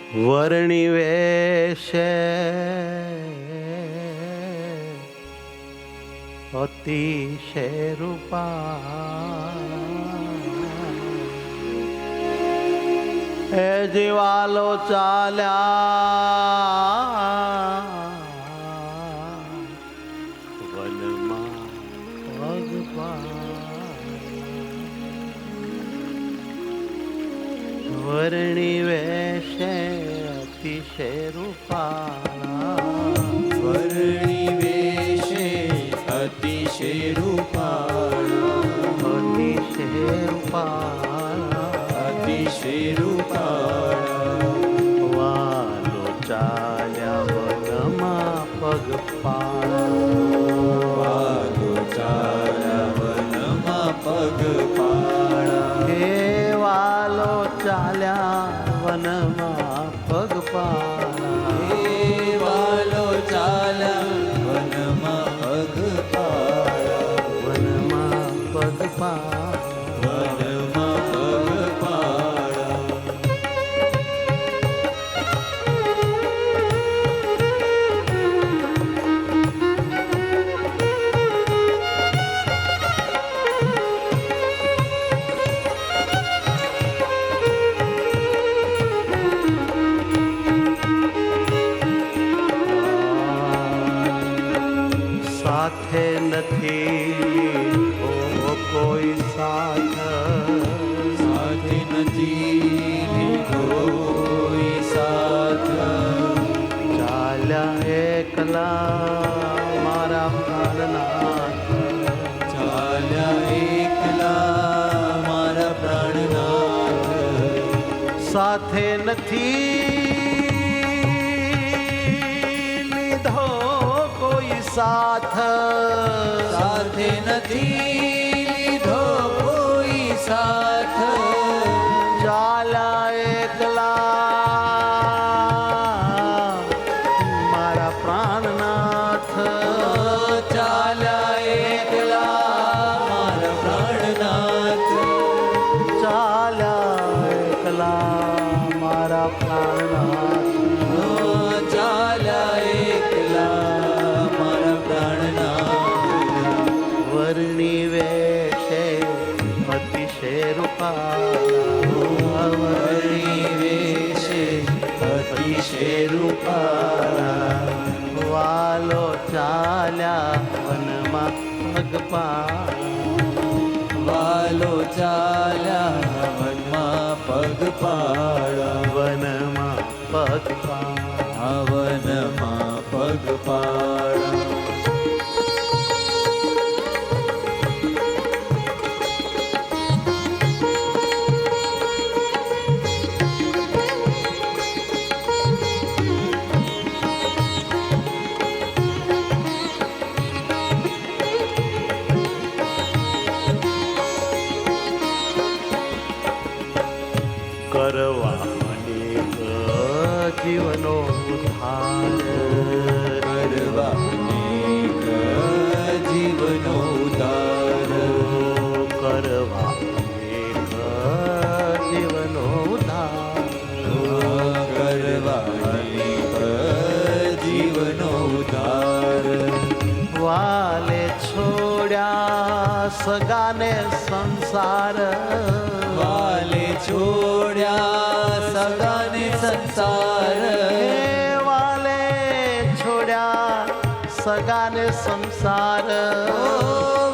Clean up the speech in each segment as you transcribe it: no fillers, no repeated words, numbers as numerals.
વર્ણિ વેશે અતિશય રૂપા એ જીવાલો ચાલ્યા વનમાં વર્ણિ વેશે અતિશય રૂપા વર્ણિ વેશે અતિશય રૂપાળા અતિશય રૂપા અતિશય રૂપાળા વાલો ચાલ્યા વનમાં પગપાળા વાલો ચાલ્યા વનમાં પગપાળા હે વાલો ચાલ્યા વનમાં પગપાળા હે વાલો ચાલ્યા વનમાં પગપાળા વનમાં પગપાળા વનમાં પગપાળા સાથે નથી ઓ કોઈ સાથ સાથે નથી લીધો કોઈ સાથ ચાલ્યા એકલા મારા પ્રાણનાથ ચાલ્યા એકલા મારા પ્રાણનાથ સાથે નથી લીધો કોઈ સાથ સાથે નથી લીધો કોઈ સાથ ચાલ્યા એકલા મારા પ્રાણનાથ ચાલ્યા એકલા મારા પ્રાણનાથ ચાલ્યા એકલા મારા પ્રાણનાથ ચાલ્યા એકલા મારા પ્રાણનાથ વર્ણિ વેશે અતિશય રૂપા વર્ણિ વેશે અતિશય રૂપાળા વાલો ચાલ્યા વનમાં પગપાળા વાલો ચાલ્યા વનમાં પગપાળા વનમાં પગપાળા વનમાં પગપાળા કરવા અનેક જીવનો ઉદ્ધાર કરવા અનેક જીવનો ઉદ્ધાર કરવા અનેક જીવનો ઉદ્ધાર કરવા અનેક જીવનો ઉદ્ધાર વાલે છોડ્યા સગાને સંસાર વાલે છોડ્યા સગાને સંસાર વાલે છોડ્યા સગાને સંસાર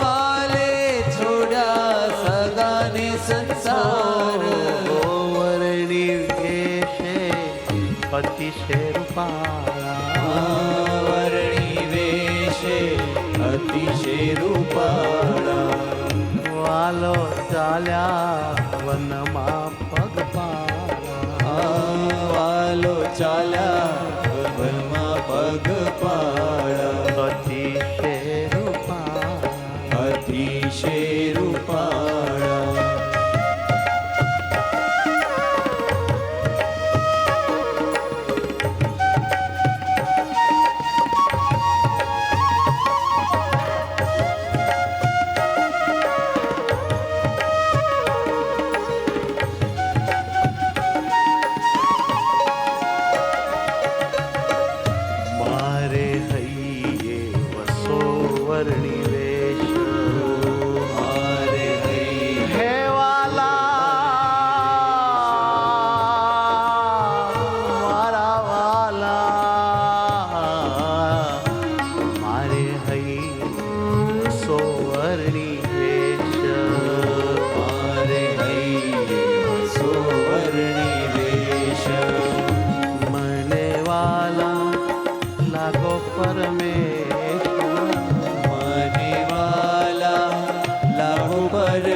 વાલે છોડ્યા સગાને સંસાર વર્ણિ વેશે અતિશય રૂપાળા વર્ણિ વેશે અતિશય રૂપાળા વાલો ચાલ્યા વનમાં પગપાળા વાલો ચાલ્યા વનમાં પગપાળા અતિશય રૂપાળા અતિશય રૂપાળા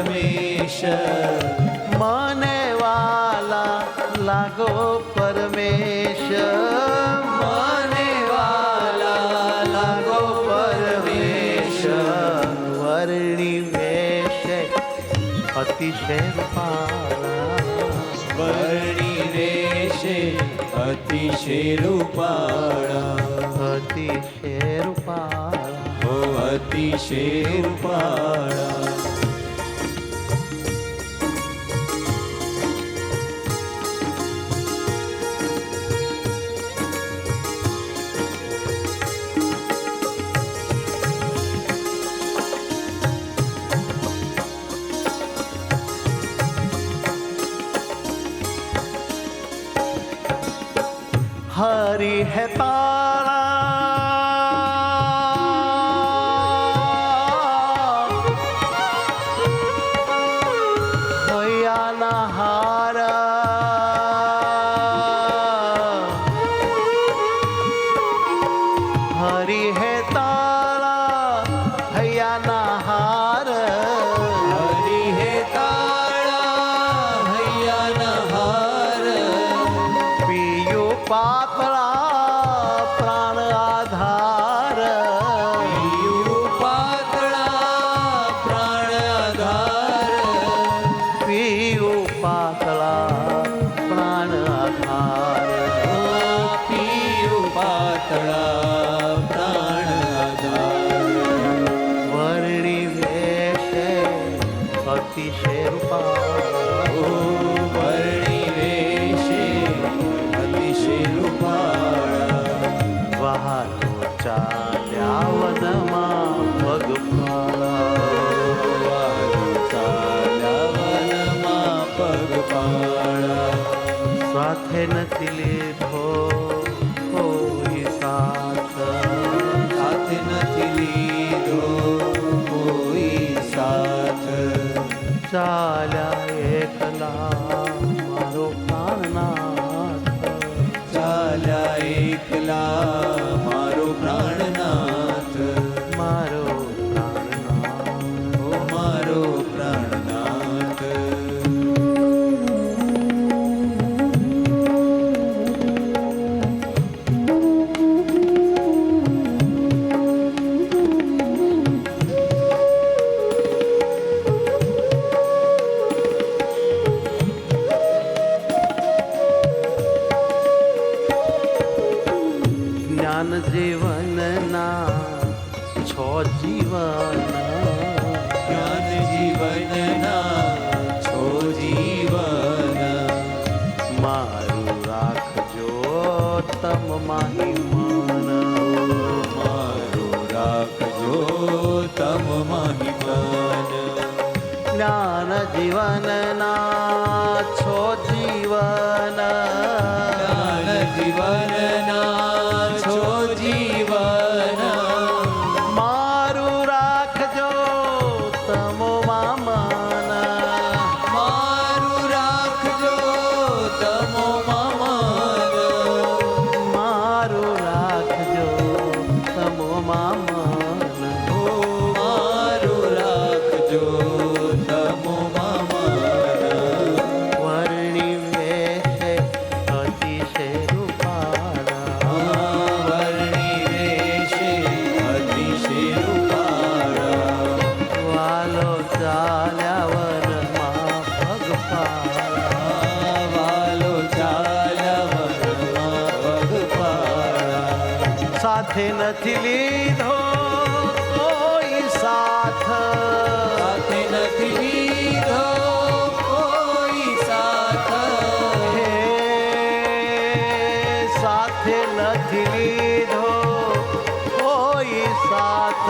પરમેશ મને વાલા લાગો પરમેશ મને વાલા લાગો પરમેશ વર્ણી વેશે અતિશય રૂપાળા વર્ણી વેશે અતિશય રૂપાળા અતિશય રૂપાળા ઓ અતિશય રૂપાળા हरि है तारा हयाना हारा हरि है तारा हयाना हार હરિ હે તાળા હૈયાના હાર पियो पातला प्राण आधार પીયું પાતળા પ્રાણ આધાર पियो पातला प्राण आधार પીયું પાતળા પ્રાણ આધાર वर्णी वेशे अतिशय रूपाळा ઓ વર્ણી વેશે અતિશય રૂપાળા વહાલો ચાલ્યા વનમાં પગપાળા ચાલ્યા વનમાં પગપાળા સાથે નથી લીધો કોઈ સાથ સાથે નથી લીધો કોઈ સાથ ચાલ્યા એકલા મારો પ્રાણનાથ ચાલ્યા એકલા મારો પ્રાણનાથ મારો પ્રાણનાથ ઓ મારો પ્રાણનાથ જ્ઞાન જીવનના છો જીવન જ્ઞાન જીવનના છો જીવન મારું રાખજો તમ માહિમન મારું રાખજો તમ મહિમન જ્ઞાન જીવનના છો જીવન જ્ઞાન જીવનના છો જીવન મારું રાખજો તમો મામન મારું રાખજો તમો મમન મારું રાખજો તમો મામન ઓ મારું રાખજો તમો મમન વર્ણી વેશે અતિશય રૂપાળા વર્ણી વેશે અતિશય રૂપાળા વાલો ચાલ્યા વનમાં પગપાળા વાલો ચાલ્યા વનમાં પગપાળા સાથે નથી લીધો કોઈ સાથ સાથે નથી લીધો કોઈ સાથ હે સાથે નથી લીધો કોઈ સાથ